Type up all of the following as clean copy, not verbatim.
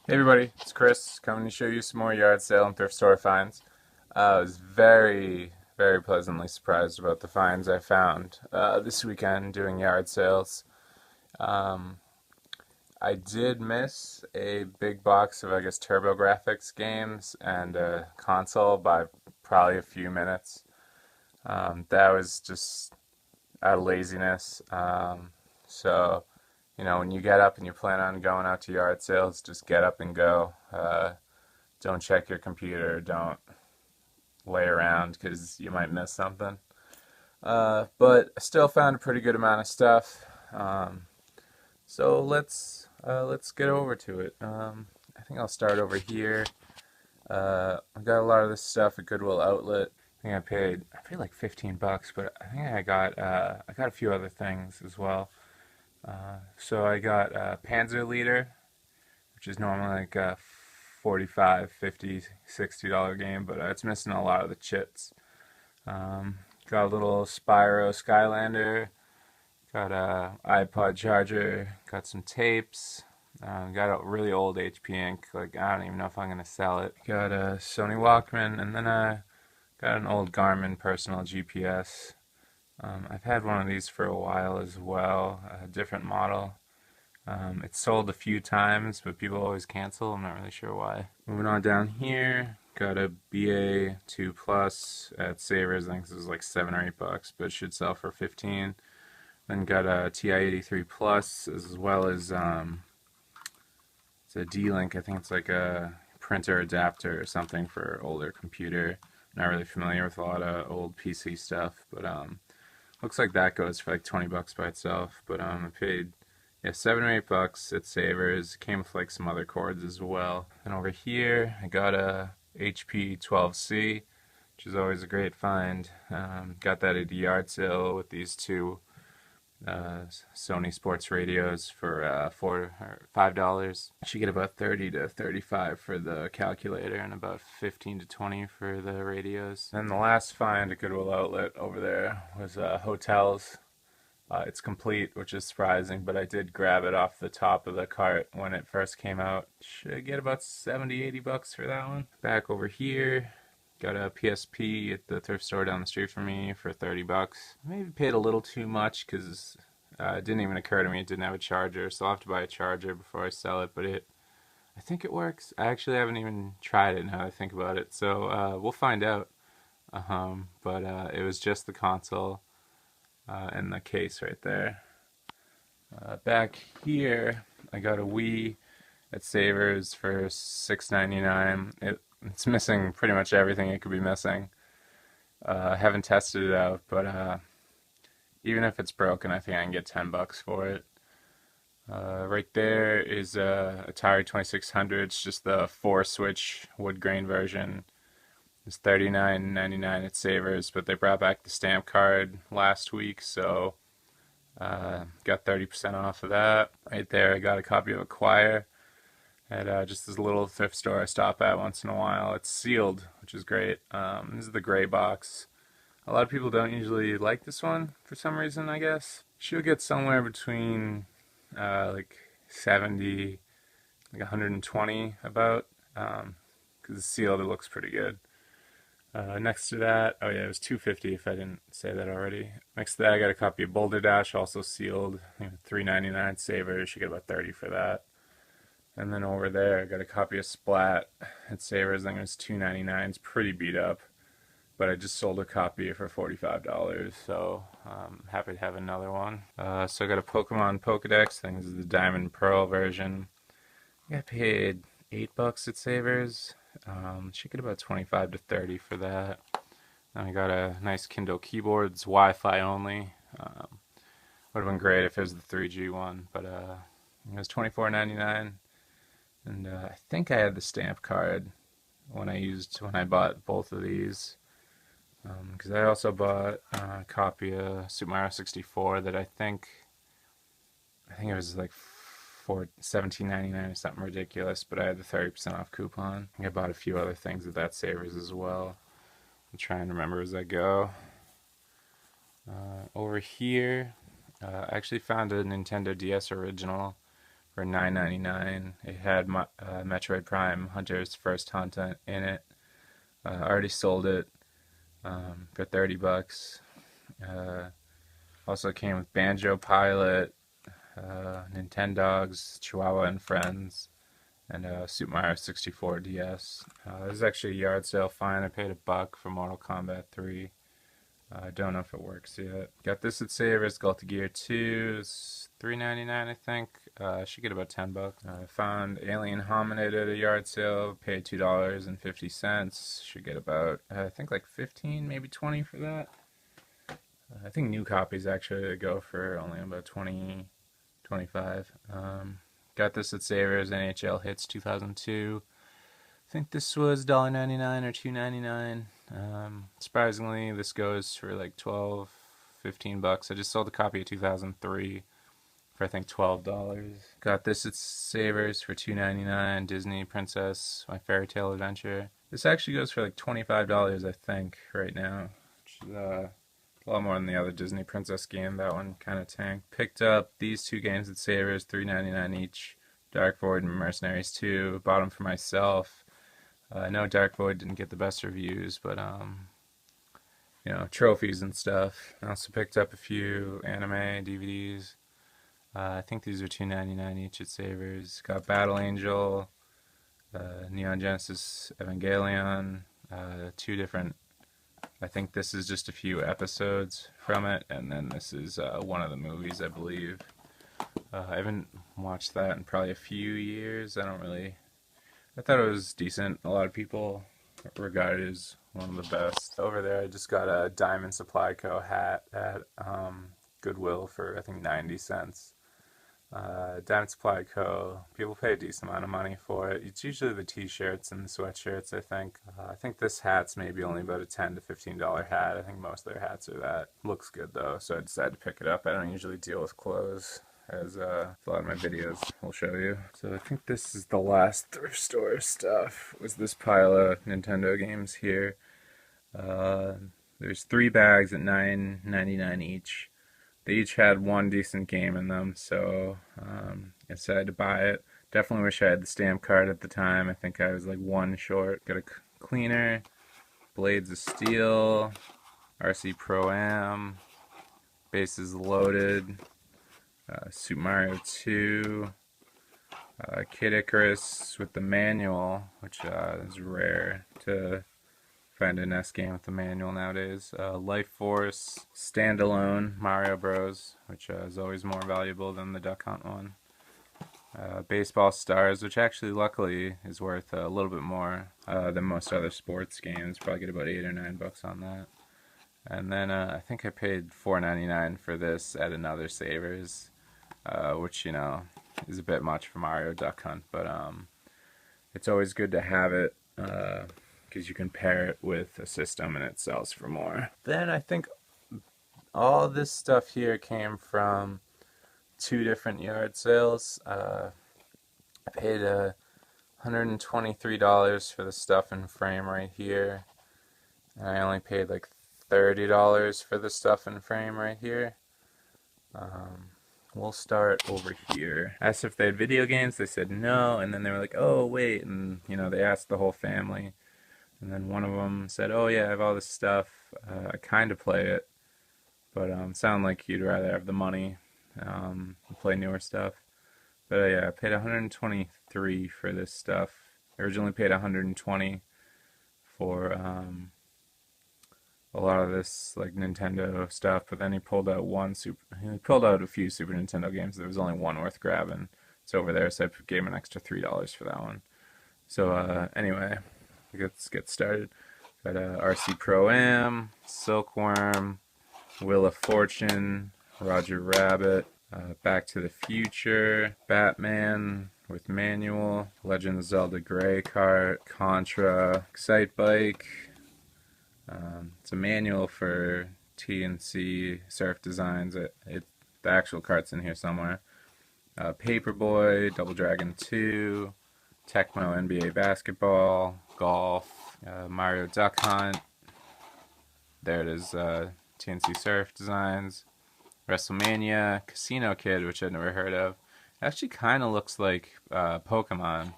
Hey everybody, it's Chris coming to show you some more yard sale and thrift store finds. I was very pleasantly surprised about the finds I found this weekend doing yard sales. Um, I did miss a big box of, I guess, TurboGrafx games and a console by probably a few minutes. That was just out of laziness. So, when you get up and you plan on going out to yard sales, just get up and go. Don't check your computer. Don't lay around because you might miss something. But I still found a pretty good amount of stuff. So let's get over to it. I think I'll start over here. I got a lot of this stuff at Goodwill Outlet. I paid like $15, but I think I got a few other things as well. So I got a Panzer Leader, which is normally like a 45, 50, $60 game, but it's missing a lot of the chits. Got a little Spyro Skylander, got a iPod charger, got some tapes, got a really old HP ink, like I don't even know if I'm gonna sell it. Got a Sony Walkman, and then I got an old Garmin personal GPS. I've had one of these for a while as well, a different model. It's sold a few times, but people always cancel. I'm not really sure why. Moving on down here, got a BA2 Plus at Savers. I think this is like $7 or $8, but it should sell for 15. Then got a TI-83 Plus as well as it's a D-Link. I think it's like a printer adapter or something for older computer. Not really familiar with a lot of old PC stuff, but looks like that goes for like $20 by itself. But I paid, yeah, $7 or $8 at Savers. Came with like some other cords as well. And over here, I got a HP 12C, which is always a great find. Got that at a yard sale with these two Sony sports radios for $4 or $5. You should get about 30 to 35 for the calculator and about 15 to 20 for the radios. And the last find at Goodwill Outlet over there was hotels. It's complete, which is surprising, but I did grab it off the top of the cart when it first came out. Should get about 70, $80 for that one. Back over here, got a PSP at the thrift store down the street from me for $30. Maybe paid a little too much because it didn't even occur to me it didn't have a charger, so I'll have to buy a charger before I sell it, but I think it works. I actually haven't even tried it now that I think about it, so we'll find out. But it was just the console and the case right there. Back here, I got a Wii at Savers for $6.99. It's missing pretty much everything it could be missing. I haven't tested it out, but even if it's broken, I think I can get $10 for it. Right there is a Atari 2600. It's just the 4-switch wood grain version. It's $39.99 at Savers, but they brought back the stamp card last week, so got 30% off of that. Right there, I got a copy of Acquire at just this little thrift store I stop at once in a while. It's sealed, which is great. This is the gray box. A lot of people don't usually like this one for some reason, I guess. She'll get somewhere between like 70, like 120 about, because it's sealed, it looks pretty good. Next to that, oh yeah, it was $2.50 if I didn't say that already. Next to that, I got a copy of Boulder Dash, also sealed, $3.99 Savers. You get about 30 for that. And then over there, I got a copy of Splat at Savers. I think it was $2.99. It's pretty beat up, but I just sold a copy for $45, so I'm happy to have another one. So I got a Pokemon Pokedex. I think this is the Diamond Pearl version. I got paid $8 at Savers. Should get about 25 to 30 for that. Then I got a nice Kindle keyboard. It's Wi-Fi only. Would have been great if it was the 3G one, but it was $24.99. And I think I had the stamp card when I bought both of these. Because I also bought a copy of Super Mario 64 that I think it was like for $17.99 or something ridiculous, but I had the 30% off coupon. I bought a few other things at that Savers as well. I'm trying to remember as I go. Over here, I actually found a Nintendo DS original for $9.99. It had Metroid Prime Hunter's First Hunt in it. Already sold it for $30. Uh, Also came with Banjo Pilot, Nintendogs, Chihuahua and Friends, and Super Mario 64 DS. This is actually a yard sale find. I paid $1 for Mortal Kombat 3. I don't know if it works yet. Got this at Savers. Guilty Gear 2 is $3.99, I think. Should get about $10. I found Alien Hominid at a yard sale. Paid $2.50. Should get about, I think, like 15, maybe 20 for that. I think new copies actually go for only about 20, 25. Got this at Savers. NHL Hits 2002. I think this was $1.99 or $2.99. Surprisingly, this goes for like 12, 15 bucks. I just sold a copy of 2003 for I think $12. Got this at Savers for $2.99. Disney Princess, My Fairy Tale Adventure. This actually goes for like $25, I think, right now, which is a lot more than the other Disney Princess game. That one kind of tanked. Picked up these two games at Savers, $3.99 each. Dark Void and Mercenaries 2. Bought them for myself. I know Dark Void didn't get the best reviews, but you know, trophies and stuff. I also picked up a few anime DVDs. I think these are $2.99 each at Savers. Got Battle Angel, Neon Genesis Evangelion, two different. I think this is just a few episodes from it, and then this is one of the movies, I believe. I haven't watched that in probably a few years. I thought it was decent. A lot of people regard it as one of the best. Over there, I just got a Diamond Supply Co. hat at Goodwill for, I think, 90 cents. Diamond Supply Co. People pay a decent amount of money for it. It's usually the t-shirts and the sweatshirts, I think. I think this hat's maybe only about a $10 to $15 hat. I think most of their hats are that. Looks good, though, so I decided to pick it up. I don't usually deal with clothes, as a lot of my videos will show you. So I think this is the last thrift store stuff. Was this pile of Nintendo games here. There's 3 bags at $9.99 each. They each had one decent game in them, so I decided to buy it. Definitely wish I had the stamp card at the time. I think I was like one short. Got a cleaner, Blades of Steel, RC Pro-Am, Bases Loaded, Super Mario 2, Kid Icarus with the manual, which is rare to find an NES game with the manual nowadays. Life Force, standalone Mario Bros, which is always more valuable than the Duck Hunt one. Baseball Stars, which actually luckily is worth a little bit more than most other sports games. Probably get about $8 or $9 on that. And then I think I paid $4.99 for this at another Savers, which, you know, is a bit much for Mario Duck Hunt, but it's always good to have it because you can pair it with a system and it sells for more. Then I think all this stuff here came from 2 different yard sales. I paid $123 for the stuff and frame right here, and I only paid like $30 for the stuff and frame right here. We'll start over here. I asked if they had video games. They said no, and then they were like, oh wait, and you know, they asked the whole family, and then one of them said, oh yeah, I have all this stuff. I kind of play it, but sound like you'd rather have the money and play newer stuff. But yeah, I paid $123 for this stuff. I originally paid $120 for a lot of this like Nintendo stuff, but then he pulled out a few Super Nintendo games. There was only one worth grabbing. It's over there, so I gave him an extra $3 for that one. So anyway, let's get started. Got RC Pro-Am, Silkworm, Wheel of Fortune, Roger Rabbit, Back to the Future, Batman with manual, Legend of Zelda Grey Kart, Contra, Excitebike. It's a manual for TNC Surf Designs. The actual cart's in here somewhere. Paperboy, Double Dragon 2, Tecmo NBA Basketball, Golf, Mario Duck Hunt. There it is, TNC Surf Designs. WrestleMania, Casino Kid, which I'd never heard of. Actually kind of looks like Pokemon.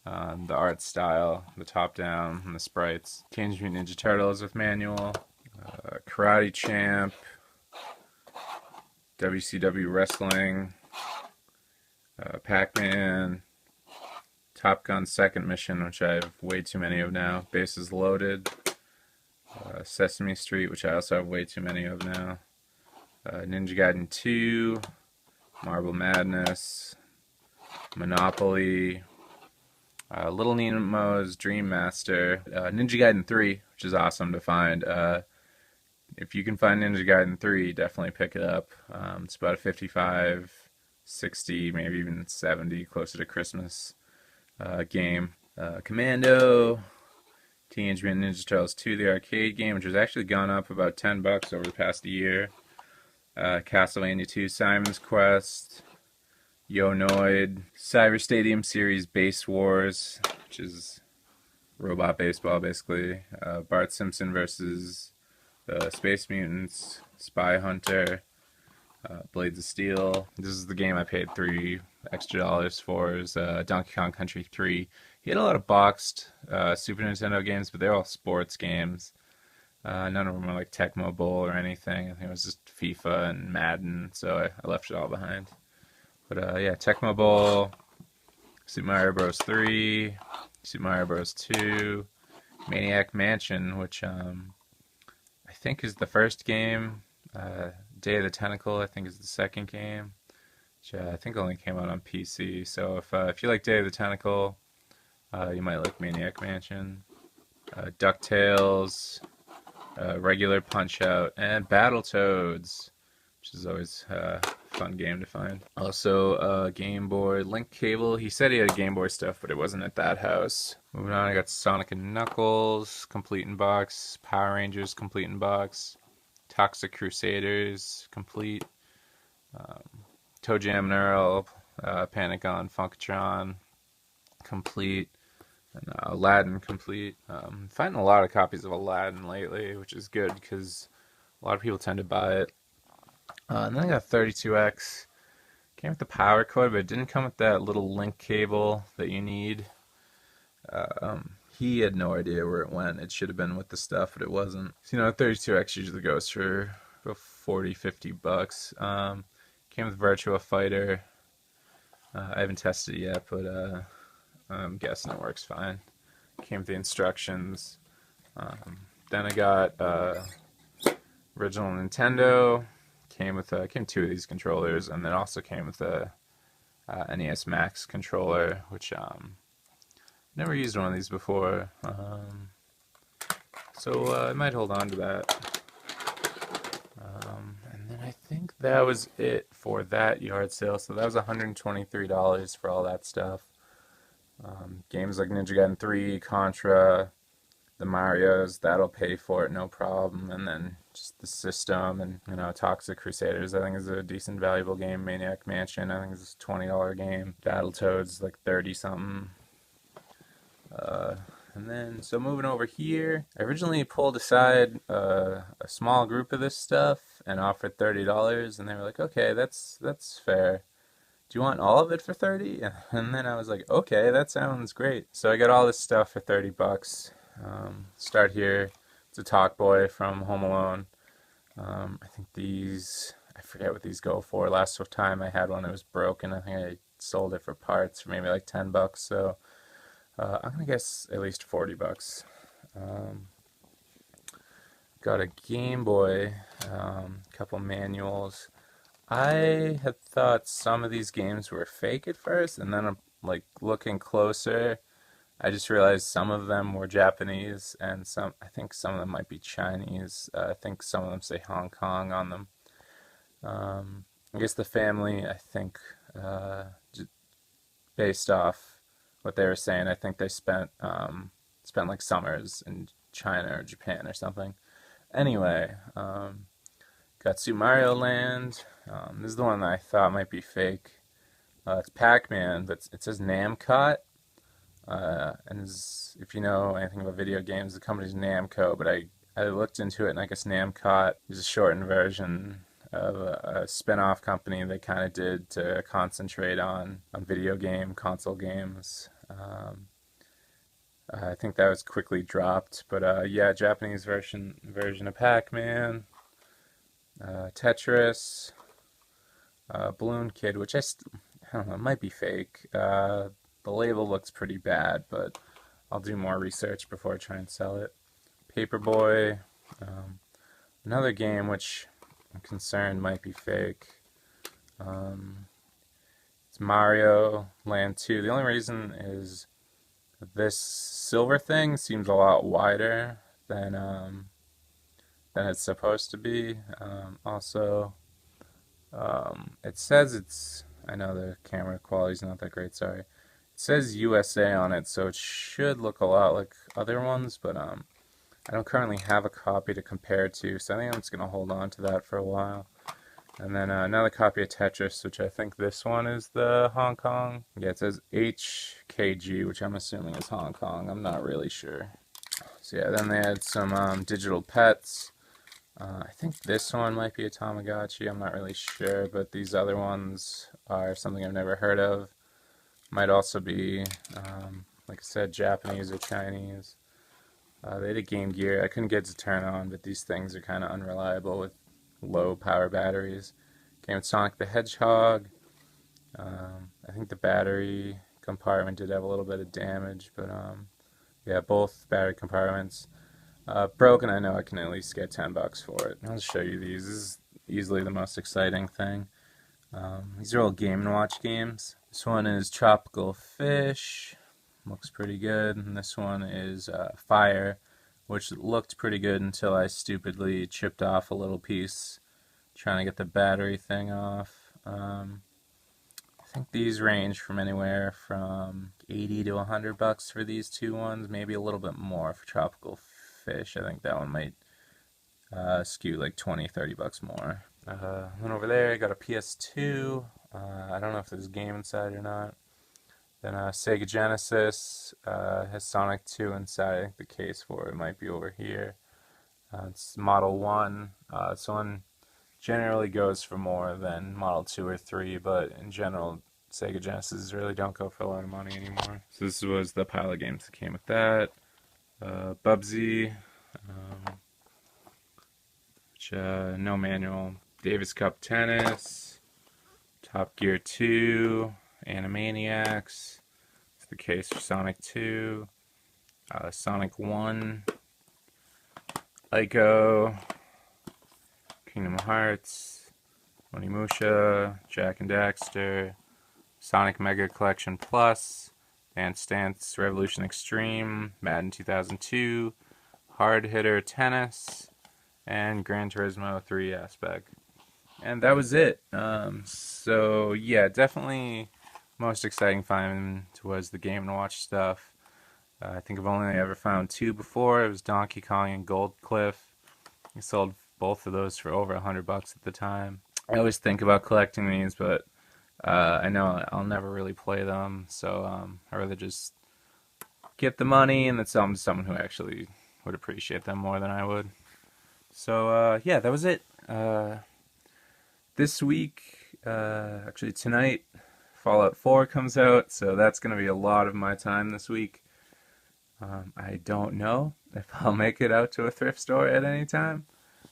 The art style, the top down, and the sprites. Teenage Mutant Ninja Turtles with manual. Karate Champ. WCW Wrestling. Pac-Man. Top Gun Second Mission, which I have way too many of now. Bases Loaded. Sesame Street, which I also have way too many of now. Ninja Gaiden 2. Marble Madness. Monopoly. Little Nemo's Dream Master. Ninja Gaiden 3, which is awesome to find. If you can find Ninja Gaiden 3, definitely pick it up. It's about a 55, 60, maybe even 70, closer to Christmas game. Commando, Teenage Mutant Ninja Turtles 2, the arcade game, which has actually gone up about $10 over the past year. Castlevania 2, Simon's Quest, Yo-Noid, Cyber Stadium Series Base Wars, which is robot baseball basically. Bart Simpson versus the Space Mutants, Spy Hunter, Blades of Steel. This is the game I paid $3 extra for. Is Donkey Kong Country 3. He had a lot of boxed Super Nintendo games, but they're all sports games. None of them were like Tecmo Bowl or anything. I think it was just FIFA and Madden, so I left it all behind. But yeah, Tecmo Bowl, Super Mario Bros. 3, Super Mario Bros. 2, Maniac Mansion, which I think is the first game. Day of the Tentacle, I think, is the second game, which I think only came out on PC. So if you like Day of the Tentacle, you might like Maniac Mansion. DuckTales, regular Punch-Out, and Battletoads, which is always a fun game to find. Also, Game Boy, Link Cable. He said he had Game Boy stuff, but it wasn't at that house. Moving on, I got Sonic and Knuckles, complete in box. Power Rangers, complete in box. Toxic Crusaders, complete. Toe Jam and Earl, Panagon, Funkatron, complete. And Aladdin, complete. Finding a lot of copies of Aladdin lately, which is good because a lot of people tend to buy it. And then I got 32X. Came with the power cord, but it didn't come with that little link cable that you need. He had no idea where it went. It should have been with the stuff, but it wasn't. So, 32X usually goes for about 40, $50. Came with Virtua Fighter. I haven't tested it yet, but I'm guessing it works fine. Came with the instructions. Then I got original Nintendo. Came two of these controllers, and then also came with a NES Max controller, which never used one of these before. So I might hold on to that. And then I think that was it for that yard sale. So that was $123 for all that stuff. Games like Ninja Gaiden 3, Contra, the Marios, that'll pay for it, no problem. And then just the system and, Toxic Crusaders, I think is a decent, valuable game. Maniac Mansion, I think is a $20 game. Battletoads, like 30 something. And then, so moving over here, I originally pulled aside a small group of this stuff and offered $30, and they were like, okay, that's fair. Do you want all of it for 30? And then I was like, okay, that sounds great. So I got all this stuff for $30. Start here. It's a Talk Boy from Home Alone. I think I forget what these go for. Last time I had one, it was broken. I think I sold it for parts for maybe like $10. So I'm gonna guess at least $40. Got a Game Boy, couple manuals. I had thought some of these games were fake at first, and then I'm like looking closer, I just realized some of them were Japanese, and I think some of them might be Chinese. I think some of them say Hong Kong on them. I guess the family, I think, based off what they were saying, I think they spent like summers in China or Japan or something. Anyway, got Super Mario Land. This is the one that I thought might be fake. It's Pac-Man, but it says Namcot. If you know anything about video games, the company's Namco, but I looked into it, and I guess Namcot is a shortened version of a spin-off company they kind of did to concentrate on console games. I think that was quickly dropped, but yeah, Japanese version of Pac-Man, Tetris, Balloon Kid, which I don't know, might be fake. The label looks pretty bad, but I'll do more research before I try and sell it. Paperboy, another game which I'm concerned might be fake. It's Mario Land 2. The only reason is this silver thing seems a lot wider than it's supposed to be. Also, it says I know the camera quality's not that great, sorry. It says USA on it, so it should look a lot like other ones, but I don't currently have a copy to compare to, so I think I'm just going to hold on to that for a while. And then another copy of Tetris, which I think this one is the Hong Kong. Yeah, it says HKG, which I'm assuming is Hong Kong. I'm not really sure. So yeah, then they had some digital pets. I think this one might be a Tamagotchi. I'm not really sure, but these other ones are something I've never heard of. Might also be, like I said, Japanese or Chinese. They had a Game Gear. I couldn't get it to turn on, but these things are kind of unreliable with low power batteries. Game of Sonic the Hedgehog. I think the battery compartment did have a little bit of damage, but yeah, both battery compartments broken. I know I can at least get $10 for it. I'll show you these. This is easily the most exciting thing. These are all Game & Watch games. This one is Tropical Fish. Looks pretty good. And this one is Fire, which looked pretty good until I stupidly chipped off a little piece trying to get the battery thing off. I think these range from anywhere from 80 to $100 for these two ones, maybe a little bit more for Tropical Fish. I think that one might skew like 20, $30 more. Then over there I got a PS2. I don't know if there's a game inside or not. Then Sega Genesis has Sonic 2 inside. I think the case for it might be over here. It's Model 1. This one generally goes for more than Model 2 or 3, but in general, Sega Genesis really don't go for a lot of money anymore. So this was the pile of games that came with that. Bubsy, which, no manual. Davis Cup Tennis, Top Gear 2, Animaniacs. It's the case for Sonic 2, Sonic 1, Ico, Kingdom Hearts, Onimusha, Jak and Daxter, Sonic Mega Collection Plus, Dance Dance Revolution Extreme, Madden 2002, Hard Hitter Tennis, and Gran Turismo 3 Aspect. And that was it. So yeah, definitely most exciting find was the Game & Watch stuff. I think I've only ever found two before. It was Donkey Kong and Gold Cliff. I sold both of those for over $100 at the time. I always think about collecting these, but I know I'll never really play them, so I'd rather just get the money and then sell them to someone who actually would appreciate them more than I would. So yeah, that was it. This week, actually tonight, Fallout 4 comes out, so that's going to be a lot of my time this week. I don't know if I'll make it out to a thrift store at any time.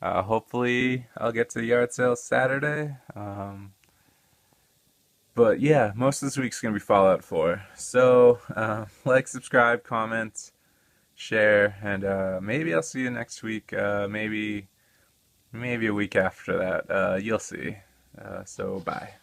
Hopefully, I'll get to the yard sale Saturday. But yeah, most of this week's going to be Fallout 4. So, like, subscribe, comment, share, and maybe I'll see you next week. Maybe a week after that. You'll see. So, bye.